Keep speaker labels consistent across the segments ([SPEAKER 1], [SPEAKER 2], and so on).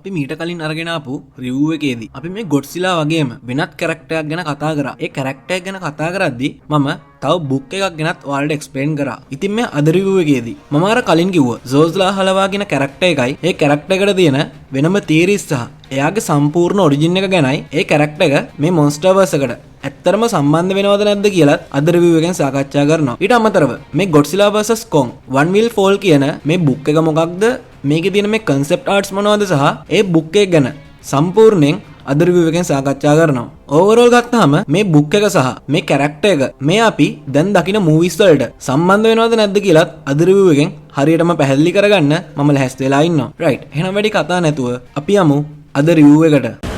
[SPEAKER 1] අපි මීට කලින් අරගෙන ආපු රිව්යු එකේදී අපි මේ ගොඩ්සිලා වගේම වෙනත් කැරක්ටර් එකක් ගැන කතා කරා. ඒ කැරක්ටර් එක ගැන කතා කරද්දී මම තව බුක් එකක් ගැනත් ඔයාලට එක්ස්ප්ලেইন කරා. ඉතින් මේ අද රිව්යු එකේදී මම අර කලින් කිව්වා සෝස්ලා හලවා කියන කැරක්ටර් එකයි ඒ කැරක්ටර් එකට තියෙන වෙනම තියරිස් සහ එයාගේ සම්පූර්ණ ඔරිජින් එක ගැනයි ඒ කැරක්ටර් එක මේ මොන්ස්ටර්වර්ස් එකට ඇත්තරම සම්බන්ධ වෙනවද නැද්ද කියලාත් අද රිව්යු එකෙන් සාකච්ඡා කරනවා. ඊට අමතරව මේ Godzilla vs Kong One Will Fall කියන මේ බුක් එක මොකක්ද, මේකේ තියෙන මේ concept arts මොනවද සහ ඒ බුක් එක ගැන සම්පූර්ණයෙන් අද රිව්යු එකෙන් සාකච්ඡා කරනවා. ඕවරෝල් ගත්තාම මේ බුක් එක සහ මේ කැරක්ටර් එක මේ අපි දැන් දකින මූවිස් වලට සම්බන්ධ වෙනවද නැද්ද කියලාත් අද රිව්යු එකෙන් හරියටම පැහැදිලි කරගන්න මම ලැහැස්ති වෙලා ඉන්නවා. රයිට්. එහෙනම් වැඩි කතා නැතුව අපි යමු අද රිව්යු එකට.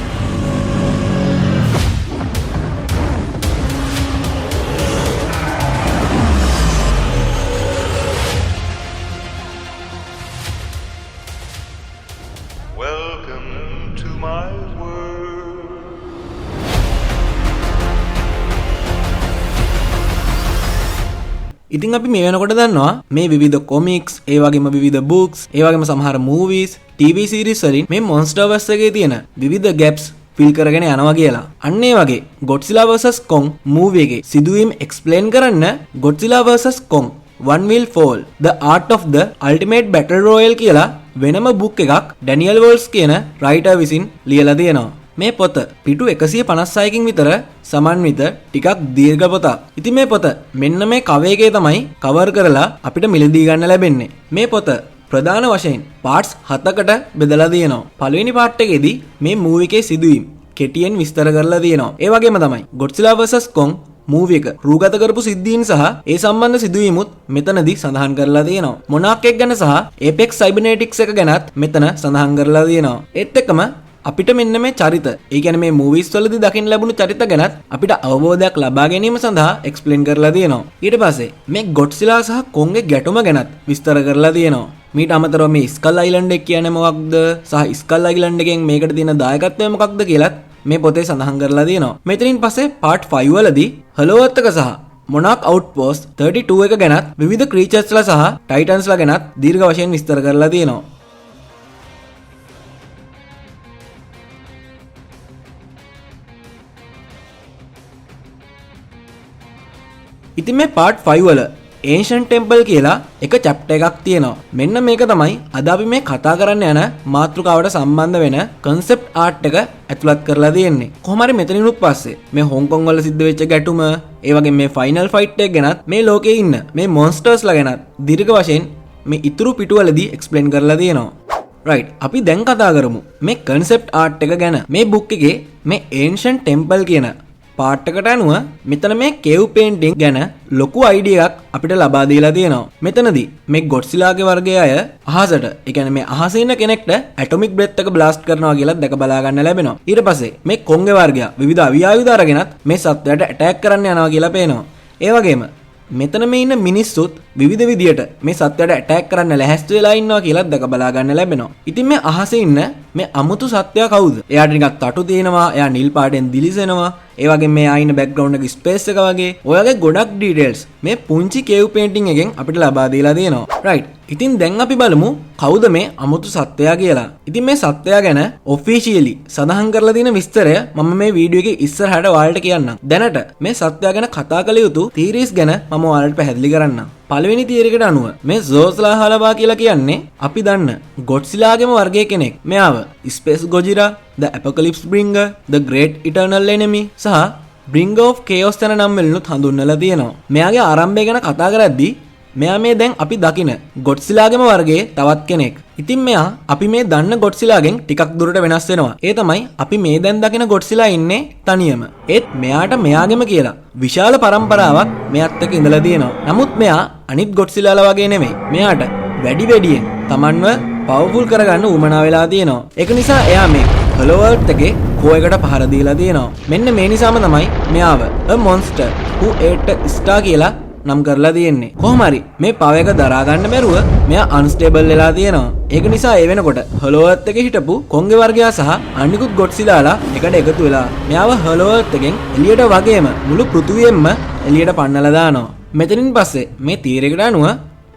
[SPEAKER 1] ඉතින් අපි මේ වෙනකොට දන්නවා මේ විවිධ කොමික්ස්, ඒ වගේම විවිධ බුක්ස්, ඒ වගේම සමහර මූවිස්, TV සීරීස් වලින් මේ මොන්ස්ටර්වර්ස් එකේ තියෙන විවිධ ගැප්ස් ෆිල් කරගෙන යනවා කියලා. අන්න ඒ වගේ Godzilla vs Kong මූවි එකේ සිදුවීම් එක්ස්ප්ලেইন කරන්න Godzilla vs Kong One Will Fall The Art of the Ultimate Battle Royale කියලා වෙනම බුක් එකක් ඩැනියල් වෝල්ස් කියන රයිටර් විසින් ලියලා තියෙනවා. මේ පොත පිටු 156කින් විතර සමන්විත ටිකක් දීර්ඝ පොතක්. ඉතින් මේ පොත මෙන්න මේ කවර් එකේ තමයි කවර් කරලා අපිට මිලදී ගන්න ලැබෙන්නේ. මේ පොත ප්‍රධාන වශයෙන් පාර්ට්ස් 7කට බෙදලා තියෙනවා. පළවෙනි පාර්ට් එකේදී මේ මූවි එකේ සිදුවීම් කෙටියෙන් විස්තර කරලා තියෙනවා. ඒ වගේම තමයි Godzilla vs Kong මූවි එක රූගත කරපු සිද්ධීන් සහ ඒ සම්බන්ධ සිදුවීමුත් මෙතනදී සඳහන් කරලා තියෙනවා. මොනාක් එක ගැන සහ Apex Cybernetics එක ගැනත් මෙතන සඳහන් කරලා තියෙනවා. ඒත් එක්කම අපිට මෙන්න මේ චරිත, ඒ කියන්නේ මේ මූවිස් වලදී දකින්න ලැබුණු චරිත ගැනත් අපිට අවබෝධයක් ලබා ගැනීම සඳහා එක්ස්ප්ලেইন කරලා තියෙනවා. ඊට පස්සේ මේ Godzilla සහ Kong ගේ ගැටුම ගැනත් විස්තර කරලා තියෙනවා. මීට අමතරව මේ ස්කල් අයිලන්ඩ් එක කියන්නේ මොකක්ද සහ ස්කල් අයිලන්ඩ් එකෙන් මේකට තියෙන දායකත්වය මොකක්ද කියලාත් මේ පොතේ සඳහන් කරලා තියෙනවා. මෙතනින් පස්සේ පාර්ට් 5 වලදී හලෝවත් එක සහ මොනාක් අවුට්පෝස්ට් 32 එක ගැනත් විවිධ ක්‍රීචර්ස්ලා සහ ටයිටන්ස්ලා ගැනත් දීර්ඝ වශයෙන් විස්තර කරලා තියෙනවා. ඉතින් මේ පාර්ට් 5 වල Ancient Temple කියලා එක chapter එකක් තියෙනවා. මෙන්න මේක තමයි අද අපි මේ කතා කරන්න යන මාතෘකාවට සම්බන්ධ වෙන concept art එක ඇතුළත් කරලා තියෙන්නේ. කොහොම හරි මෙතනිනුත් පස්සේ මේ හොංකොං වල සිද්ධ වෙච්ච ගැටුම, ඒ වගේම මේ final fight එක ගැනත් මේ ලෝකේ ඉන්න මේ monstersලා ගැනත් දීර්ඝ වශයෙන් මේ ඉතුරු පිටුවලදී explain කරලා තියෙනවා. right. අපි දැන් කතා කරමු මේ concept art එක ගැන. මේ book එකේ මේ Ancient Temple කියන පාර්ට් එකට අනුව මෙතන මේ කේව් පේන්ටිං ගැන ලොකු අයිඩියා එකක් අපිට ලබා දීලා තියෙනවා. මෙතනදී මේ ගොඩ්සිලාගේ වර්ගයේ අය අහසට, ඒ කියන්නේ මේ අහසේ ඉන්න කෙනෙක්ට ඇටොමික් බ්‍රෙත් එක බ්ලාස්ට් කරනවා කියලා දැක බලා ගන්න ලැබෙනවා. ඊට පස්සේ මේ කොංගේ වර්ගයා විවිධ අවියායුධ අරගෙනත් මේ සත්වයාට ඇටැක් කරන්න යනවා කියලා පේනවා. ඒ වගේම මෙතන මේ ඉන්න මිනිස්සුත් විවිධ විදියට මේ සත්වයාට ඇටැක් කරන්න ලැහැස්ති වෙලා ඉන්නවා කියලා දැක බලා ගන්න ලැබෙනවා. ඉතින් මේ අහසේ ඉන්න මේ අමුතු සත්වයා කවුද? එයාට නිකන් තටු තියෙනවා, එයා නිල් පාටෙන් දිලිසෙනවා. ඒ වගේ මේ ආයින බෑග්ග්‍රවුන්ඩ් එකේ ස්පේස් එක වගේ ඔයගේ ගොඩක් ඩීටේල්ස් මේ පුංචි කේව් පේන්ටිං එකෙන් අපිට ලබා දීලා තියෙනවා. රයිට්. ඉතින් දැන් අපි බලමු කවුද මේ අමුතු සත්වයා කියලා. ඉතින් මේ සත්වයා ගැන ඔෆිෂියලි සඳහන් කරලා තියෙන විස්තරය මම මේ වීඩියෝ එකේ ඉස්සරහට ඔයාලට කියන්නම්. දැනට මේ සත්වයා ගැන කතා කළ යුතු තීරීස් ගැන මම ඔයාලට පැහැදිලි කරන්නම්. පළවෙනි තියරි එකට අනුව මේ සෝස්ලා හලවා කියලා කියන්නේ අපි දන්න ගොඩ්සිලාගේම වර්ගයේ කෙනෙක්. මෙයාව space ගොජිරා, The Apocalypse Bringer, The Great Eternal Enemy සහ Bringer of Chaos යන නම් වලිනුත් හඳුන්වලා තියෙනවා. මෙයාගේ ආරම්භය ගැන කතා කරද්දී මෙයා මේ දැන් අපි දකින ගොඩ්සිලාගේම වර්ගයේ තවත් කෙනෙක්. ඉතින් මෙයා අපි මේ දන්න ගොඩ්සිලාගෙන් ටිකක් දුරට වෙනස් වෙනවා. ඒ තමයි අපි මේ දැන් දකින ගොඩ්සිලා ඉන්නේ තනියම. ඒත් මෙයාට මෙයාගෙම කියලා විශාල පරම්පරාවක් මෙයාත් එක්ක ඉඳලා තියෙනවා. නමුත් මෙයා අනිත් ගොඩ්සිලාලා වගේ නෙමෙයි. මෙයාට වැඩියෙන් Tamanව පවර්ෆුල් කරගන්න උවමනා වෙලා තියෙනවා. ඒක නිසා එයා මේ හලෝවර්ල්ඩ් එකේ කෝයකට පහර දීලා තියෙනවා. මෙන්න මේ නිසාම තමයි මෙයාව a monster who ate a star කියලා නම් කරලා තියෙන්නේ. කොහොම හරි මේ පව එක දරා ගන්න බැරුව මෙයා අන්ස්ටේබල් වෙලා තියෙනවා. ඒක නිසා ඒ වෙනකොට හලෝවර්ල්ඩ් එකේ හිටපු කොංගේ වර්ගයා සහ අනිකුත් ගොඩ්සිලාලා එකට එකතු වෙලා මෙයාව හලෝවර්ල්ඩ් එකෙන් එළියට වගේම මුළු පෘථිවියෙම එළියට පන්නලා දානවා. මෙතනින් පස්සේ මේ තීරයකට අනුව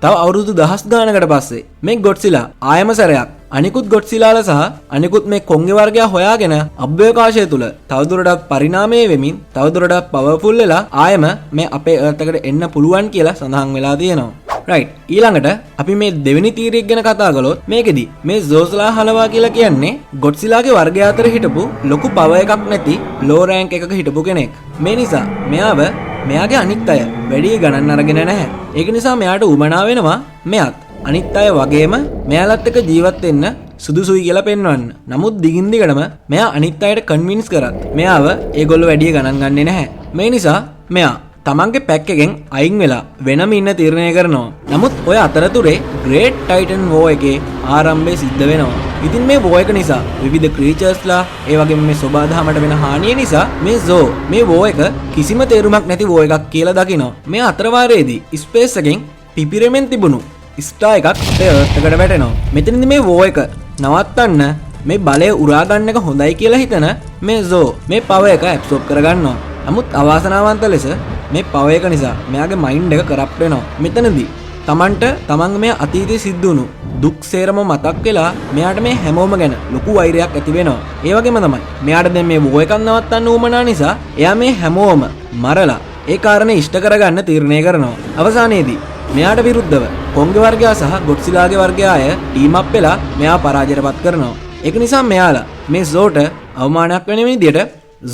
[SPEAKER 1] තව අවුරුදු 10 ගානකට පස්සේ මේ ගොඩ්සිලා ආයම සැරයක් අනිකුත් ගොඩ්සිලාල සහ අනිකුත් මේ කොංගෙ වර්ගයා හොයාගෙන අභ්‍යවකාශය තුල තවදුරටත් පරිණාමය වෙමින් තවදුරටත් පවර්ෆුල් වෙලා ආයම මේ අපේ එර්ත් එකට එන්න පුළුවන් කියලා සඳහන් වෙලා තියෙනවා. රයිට්, ඊළඟට අපි මේ දෙවෙනි තීරයක් ගැන කතා කළොත් මේකෙදි මේ සෝස්ලා හලවා කියලා කියන්නේ ගොඩ්සිලාගේ වර්ගය අතර හිටපු ලොකු පවර් එකක් නැති ලෝ රෑන්ක් එකක හිටපු කෙනෙක්. මේ නිසා මෙයාව මෙයාගේ අනිත් අය වැඩි ගණන් අරගෙන නැහැ. ඒක නිසා මෙයාට උමනා වෙනවා මෙයාත් අනිත් අය වගේම මෙයාලත් එක්ක ජීවත් වෙන්න සුදුසුයි කියලා පෙන්වන්න. නමුත් දිගින් දිගටම මෙයා අනිත් අයට කන්වින්ස් කරත් මෙයාව ඒගොල්ලෝ වැඩි ගණන් ගන්නේ නැහැ. මේ නිසා මෙයා තමන්ගේ පැක් එකෙන් අයින් වෙලා වෙනම ඉන්න තීරණය කරනවා. නමුත් ඔය අතරතුරේ ග්‍රේට් ටයිටන් වෝ එකේ ආරම්භය සිද්ධ වෙනවා. ඉතින් මේ වෝ එක නිසා විවිධ ක්‍රීචර්ස්ලා ඒ වගේම මේ සබාධමයට වෙන හානිය නිසා මේ සෝ මේ වෝ එක කිසිම තේරුමක් නැති වෝ එකක් කියලා දකිනවා. මේ අතරවාරයේදී ස්පේස් එකෙන් පිපිරෙමින් තිබුණු ස්ටාර් එකක් අපේ එර්ත් එකට වැටෙනවා. මෙතනදී මේ වෝ එක නවත්තන්න මේ බලය උරා ගන්න එක හොඳයි කියලා හිතන මේ සෝ මේ පවර් එක ඇබ්සෝබ් කරගන්නවා. නමුත් අවාසනාවන්ත ලෙස මේ පවර් එක නිසා මෙයාගේ මයින්ඩ් එක කරප්ට් වෙනවා. මෙතනදී තමන්ට තමන්ගේ මේ අතීතයේ සිද්ධ වුණු දුක් සේරම මතක් වෙලා මෙයාට මේ හැමෝම ගැන ලොකු වෛරයක් ඇති වෙනවා. ඒ වගේම තමයි මෙයාට දැන් මේ වෝ එකක් නවත්තන්න උවමනා නිසා එයා මේ හැමෝම මරලා ඒ කාරණේ ඉෂ්ට කරගන්න තීරණය කරනවා. අවසානයේදී මෙයාට විරුද්ධව කොංගෙ වර්ගයා සහ ගොඩ්සිලාගේ වර්ගයා අය ටීම් අප් වෙලා මෙයා පරාජයටපත් කරනවා. ඒක නිසා මෙයාලා මේ සෝට අවමානයක් වෙන විදියට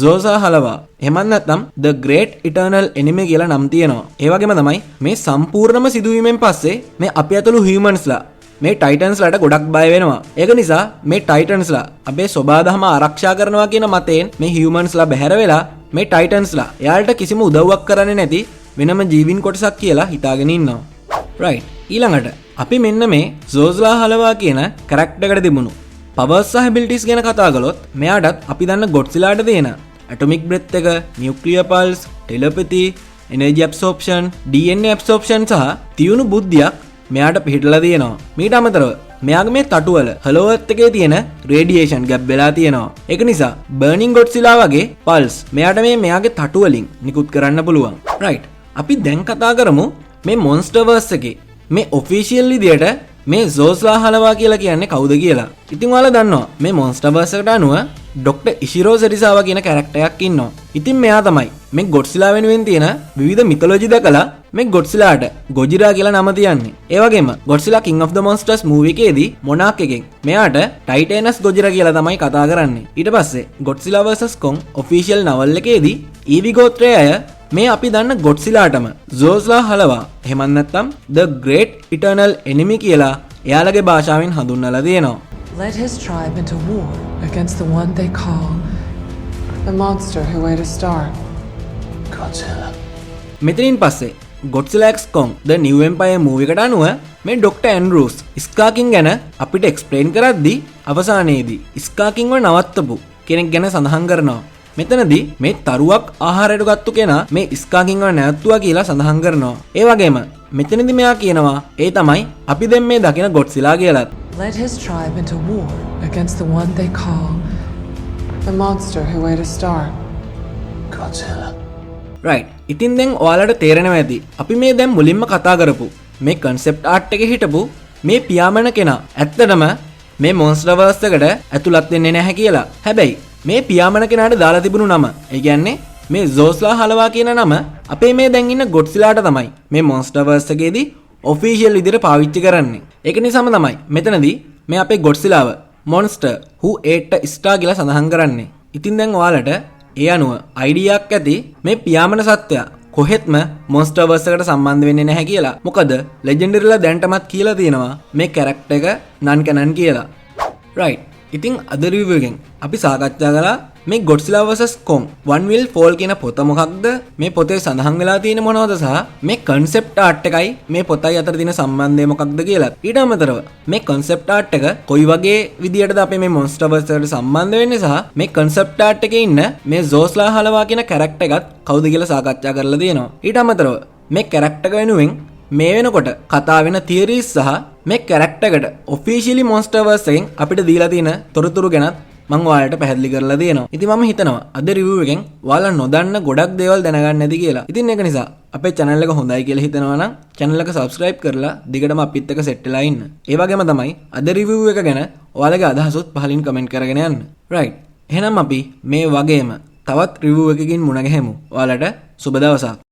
[SPEAKER 1] සෝසා හලවා එහෙමත් නැත්නම් The Great Eternal Enemy කියලා නම් තියෙනවා. ඒ වගේම තමයි මේ සම්පූර්ණම සිදුවීමෙන් පස්සේ මේ අපි ඇතුළු හියුමන්ස්ලා මේ ටයිටන්ස්ලාට ගොඩක් බය වෙනවා. ඒක නිසා මේ ටයිටන්ස්ලා අපේ සබාධම ආරක්ෂා කරනවා කියන මතයෙන් මේ හියුමන්ස්ලා බැහැර වෙලා මේ ටයිටන්ස්ලා එයාලට කිසිම උදව්වක් කරන්නේ නැති වෙනම ජීවින් කොටසක් කියලා හිතාගෙන ඉන්නවා. රයිට්, ඊළඟට අපි මෙන්න මේ සෝස්ලා හලවා කියන කැරක්ටර් එකට තිබුණු පවර්ස් සහ ඇබිලිටිස් ගැන කතා කළොත් මෙයාටත් අපි දන්න ගොඩ්සිලාට දෙන ඇටොමික් බ්‍රෙත් එක, nuclear pulse, telepathy, energy absorption, DNA absorption සහ තියුණු බුද්ධියක් මෙයාට පිහිටලා තියෙනවා. මීට අමතරව මෙයාගේ මේ තටුවල හලෝ එර්ත් එකේ තියෙන රේඩියේෂන් ගැප් වෙලා තියෙනවා. ඒක නිසා බර්නින් ගොඩ්සිලා වගේ පල්ස් මෙයාට මෙයාගේ තටු වලින් නිකුත් කරන්න පුළුවන්. රයිට්, අපි දැන් කතා කරමු මේ මොන්ස්ටර්වර්ස් එකේ මේ ඔෆිෂියල් විදියට මේ සෝස්ලා හලවා කියලා කියන්නේ කවුද කියලා. ඉතින් ඔයාලා දන්නවා මේ මොන්ස්ටර්වර්ස් එකට අනුව ඩොක්ටර් ඉෂිරෝ සෙරිසාවා කියන කැරක්ටර් එකක් ඉන්නවා. ඉතින් මෙයා තමයි මේ ගොඩ්සිලා වෙනුවෙන් තියෙන විවිධ මිතොලොජි දැකලා මේ ගොඩ්සිලාට ගොජිරා කියලා නම තියන්නේ. ඒ වගේම ගොඩ්සිලා කිං ඔෆ් ද මොන්ස්ටර්ස් මූවි එකේදී මොනාක් එකෙන් මෙයාට ටයිටේනස් ගොජිරා කියලා තමයි කතා කරන්නේ. ඊට පස්සේ ගොඩ්සිලා vs කොන් ඔෆිෂියල් නවල් එකේදී ඊවි ගෝත්‍රයේ අය මේ අපි දන්න ගොඩ්සිලාටම සෝස්ලා හලවා එහෙමත් නැත්නම් The Great Eternal Enemy කියලා එයාලගේ භාෂාවෙන් හඳුන්වලා තියෙනවා.
[SPEAKER 2] Led his tribe into war against the one they call the monster who ate a star. Godzilla.
[SPEAKER 1] මෙතනින් පස්සේ Godzilla x Kong The New Empire movie එකට අනුව මේ ඩොක්ටර් ඇන්ඩ්‍රූස් ස්කාකින් ගැන අපිට එක්ස්ප්ලেইন කරද්දී අවසානයේදී ස්කාකින්ව නවත්තපු කෙනෙක් ගැන සඳහන් කරනවා. මෙතනදී මේ තරුවක් ආහාරයට ගත්තු කෙනා මේ ස්කාකින්ව නැවතුවා කියලා සඳහන් කරනවා. ඒ වගේම මෙතනදී මෙයා කියනවා ඒ තමයි අපි දැන් මේ දකින ගොඩ්සිලා කියලා.
[SPEAKER 2] Led his tribe into war against the one they call the monster who ate a star. Godzilla.
[SPEAKER 1] Right. ඉතින් දැන් ඔයාලට තේරෙනවා ඇති අපි මේ දැන් මුලින්ම කතා කරපු මේ concept art එකේ හිටපු මේ පියාඹන කෙනා ඇත්තටම මේ monsterverse එකට ඇතුළත් වෙන්නේ නැහැ කියලා. හැබැයි මේ පියාඹන කෙනාට දාලා තිබුණු නම ඒ කියන්නේ මේ සෝස්ලා හලවා කියන නම අපේ මේ දැන් ඉන්න ගොඩ්සිලාට තමයි මේ monsterverse එකේදී ඔෆිෂියල් විදිහට පාවිච්චි කරන්නේ. ඒක නිසාම තමයි මෙතනදී මේ අපේ ගොඩ්සිලාව monster who ate a star කියලා සඳහන් කරන්නේ. ඉතින් දැන් ඔයාලට ඒ අනුව අයිඩියාවක් ඇති මේ පියාඹන සත්වයා කොහෙත්ම monsterverse එකට සම්බන්ධ වෙන්නේ නැහැ කියලා. මොකද ලෙජෙන්ඩරිලා දැන්ටමත් කියලා තියෙනවා මේ කැරක්ටර් එක නන් කැනන් කියලා. right. ඉතින් අද රිවිව් එකෙන් අපි සාකච්ඡා කළා මේ Godzilla vs Kong One Will Fall කියන පොත මොකක්ද, මේ පොතේ සඳහන් වෙලා තියෙන මොනවද සහ මේ concept art එකයි මේ පොතයි අතර තියෙන සම්බන්ධය මොකක්ද කියලා. ඊට අමතරව මේ concept art එක කොයි වගේ විදියටද අපි මේ monsterverse එකට සම්බන්ධ වෙන්නේ සහ මේ concept art එකේ ඉන්න මේ සෝස්ලා හලවා කියන character එකත් කවුද කියලා සාකච්ඡා කරලා තියෙනවා. ඊට අමතරව මේ character එක වෙනුවෙන් මේ වෙනකොට කතා වෙන theories සහ මේ character එකට officially monsterverse එකෙන් අපිට දීලා තියෙන තොරතුරු ගැන මම ඔයාලට පැහැදිලි කරලා දෙනවා. ඉතින් මම හිතනවා අද රිවිව් එකෙන් ඔයාලා නොදන්න ගොඩක් දේවල් දැනගන්න ඇති කියලා. ඉතින් ඒක නිසා අපේ channel එක හොඳයි කියලා හිතනවා නම් channel එක subscribe කරලා දිගටම අපිත් එක්ක set වෙලා ඉන්න. ඒ වගේම තමයි අද රිවිව් එක ගැන ඔයාලගේ අදහසුත් පහලින් comment කරගෙන යන්න. right. එහෙනම් අපි මේ වගේම තවත් රිවිව් එකකින් මුණ ගැහෙමු. ඔයාලට සුබ දවසක්.